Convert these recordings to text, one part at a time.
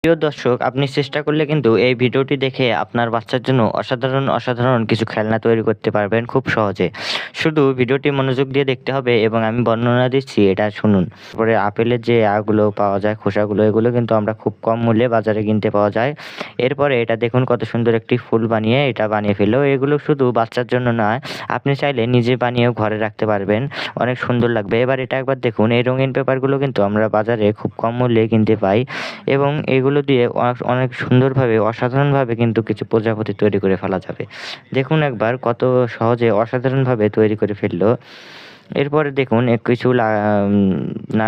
প্রিয় দর্শক, আপনি চেষ্টা করলে কিন্তু এই ভিডিওটি দেখে আপনার বাচ্চার জন্য অসাধারণ কিছু খেলনা তৈরি করতে পারবেন খুব সহজে। শুধু ভিডিওটি মনোযোগ দিয়ে দেখতে হবে এবং আমি বর্ণনা দিচ্ছি, এটা শুনুন। তারপরে আপেলের যে গুলো পাওয়া যায়, খোসাগুলো, এগুলো কিন্তু আমরা খুব কম মূল্যে বাজারে কিনতে পাওয়া যায়। এরপরে এটা দেখুন কত সুন্দর একটি ফুল বানিয়ে ফেললো। এগুলো শুধু বাচ্চার জন্য নয়, আপনি চাইলে নিজে বানিয়েও ঘরে রাখতে পারবেন। অনেক সুন্দর লাগবে। এবার এটা একবার দেখুন, এই রঙিন পেপারগুলো কিন্তু আমরা বাজারে খুব কম মূল্যে কিনতে পাই এবং এগুলো দিয়ে অনেক সুন্দরভাবে, অসাধারণভাবে কিন্তু কিছু প্রজাপতি তৈরি করে ফেলা যাবে। দেখুন একবার কত সহজে অসাধারণভাবে তৈরি করে ফেললো। এরপরে দেখুন কিছু না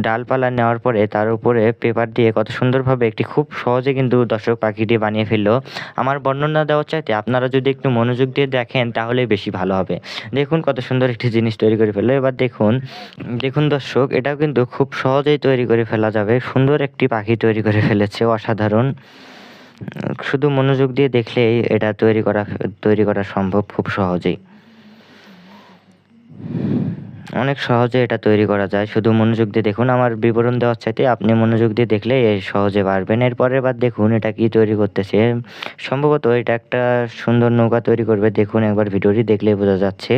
ডালপালা নেওয়ার পরে তার উপরে পেপার দিয়ে কত সুন্দরভাবে একটি খুব সহজে কিন্তু দর্শক পাখিটি বানিয়ে ফেললো। আমার বর্ণনা দেওয়ার চাইতে আপনারা যদি একটু মনোযোগ দিয়ে দেখেন তাহলেই বেশি ভালো হবে। দেখুন কত সুন্দর একটি জিনিস তৈরি করে ফেললো। এবার দেখুন দর্শক, এটাও কিন্তু খুব সহজেই তৈরি করে ফেলা যাবে। সুন্দর একটি পাখি তৈরি করে ফেলেছে, অসাধারণ। শুধু মনোযোগ দিয়ে দেখলেই এটা তৈরি করা সম্ভব খুব সহজেই। অনেক সহজে এটা তৈরি করা যায়, শুধু মনোযোগ দিয়ে দেখুন। আমার বিবরণ দেওয়ার চাইতে আপনি মনোযোগ দিয়ে দেখলে সহজে পারবেন। এরপরের বার দেখুন এটা কি তৈরি করতেছে। সম্ভবত এটা একটা সুন্দর নৌকা তৈরি করবে। দেখুন একবার ভিডিওটি দেখলেই বোঝা যাচ্ছে।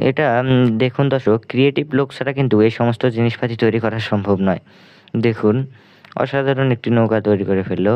এটা দেখুন দর্শক, ক্রিয়েটিভ লোক ছাড়া কিন্তু এই সমস্ত জিনিসপাতি তৈরি করা সম্ভব নয়। দেখুন অসাধারণ একটি নৌকা তৈরি করে ফেললো।